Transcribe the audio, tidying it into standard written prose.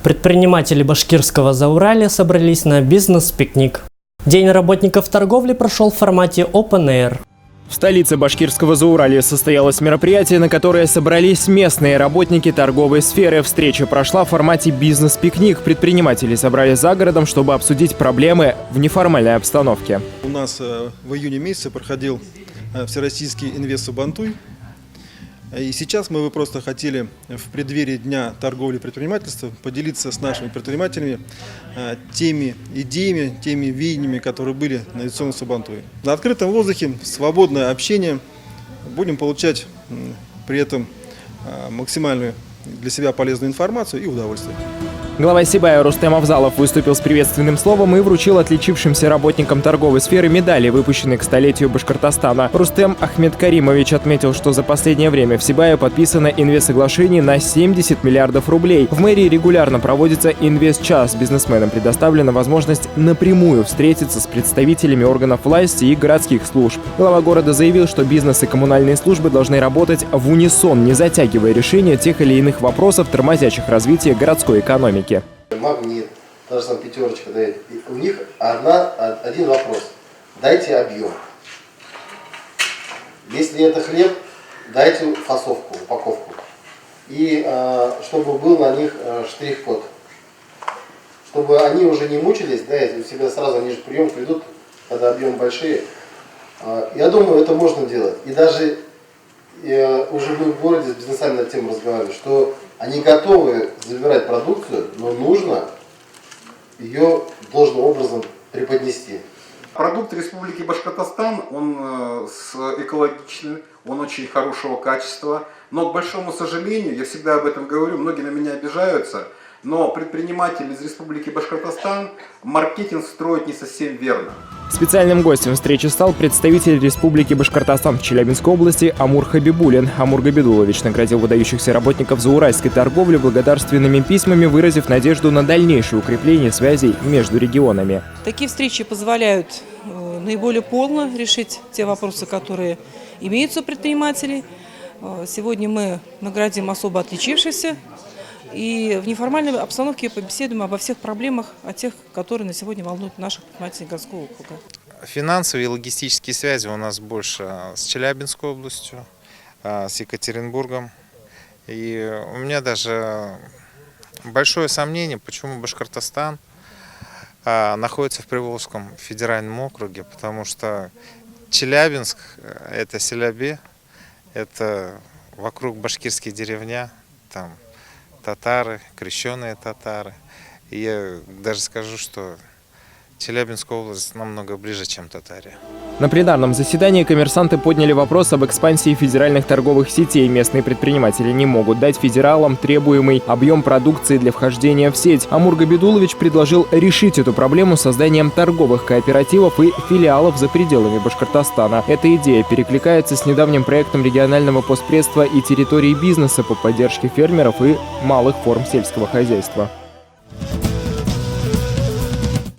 Предприниматели Башкирского Зауралья собрались на бизнес-пикник. День работников торговли прошел в формате Open Air. В столице Башкирского Зауралья состоялось мероприятие, на которое собрались местные работники торговой сферы. Встреча прошла в формате бизнес-пикник. Предприниматели собрались за городом, чтобы обсудить проблемы в неформальной обстановке. У нас в июне месяце проходил Всероссийский инвест-Сабантуй. И сейчас мы бы просто хотели в преддверии Дня торговли и предпринимательства поделиться с нашими предпринимателями теми идеями, теми видениями, которые были на инвестиционном Сабантуе. На открытом воздухе свободное общение, будем получать при этом максимальную для себя полезную информацию и удовольствие. Глава Сибая Рустем Авзалов выступил с приветственным словом и вручил отличившимся работникам торговой сферы медали, выпущенные к столетию Башкортостана. Рустем Ахмедкаримович отметил, что за последнее время в Сибае подписано инвест-соглашений на 70 миллиардов рублей. В мэрии регулярно проводится инвест-час. Бизнесменам предоставлена возможность напрямую встретиться с представителями органов власти и городских служб. Глава города заявил, что бизнес и коммунальные службы должны работать в унисон, не затягивая решение тех или иных вопросов, тормозящих развитие городской экономики. Магнит, даже там пятерочка дает. У них один вопрос. Дайте объем. Если это хлеб, дайте фасовку, упаковку. И чтобы был на них штрих-код. Чтобы они уже не мучились, да, если всегда сразу они же прием придут, когда объемы большие. Я думаю, это можно делать. И даже уже мы в городе с бизнесами над тем разговаривали, что они готовы забирать продукцию, но нужно ее должным образом преподнести. Продукт Республики Башкортостан, он экологичный, он очень хорошего качества. Но, к большому сожалению, я всегда об этом говорю, многие на меня обижаются, но предприниматели из Республики Башкортостан маркетинг строят не совсем верно. Специальным гостем встречи стал представитель Республики Башкортостан в Челябинской области Амур Хабибулин. Амур Габидулович наградил выдающихся работников зауральской торговли благодарственными письмами, выразив надежду на дальнейшее укрепление связей между регионами. Такие встречи позволяют наиболее полно решить те вопросы, которые имеются у предпринимателей. Сегодня мы наградим особо отличившихся. И в неформальной обстановке побеседуем обо всех проблемах, о тех, которые на сегодня волнуют наших предпринимателей городского округа. Финансовые и логистические связи у нас больше с Челябинской областью, с Екатеринбургом. И у меня даже большое сомнение, почему Башкортостан находится в Приволжском федеральном округе, потому что Челябинск – это Селябе, это вокруг башкирские деревня, там татары, крещеные татары. И я даже скажу, что Челябинская область намного ближе, чем Татария. На пленарном заседании коммерсанты подняли вопрос об экспансии федеральных торговых сетей. Местные предприниматели не могут дать федералам требуемый объем продукции для вхождения в сеть. Амур Габидулович предложил решить эту проблему созданием торговых кооперативов и филиалов за пределами Башкортостана. Эта идея перекликается с недавним проектом регионального постпредства и территории бизнеса по поддержке фермеров и малых форм сельского хозяйства.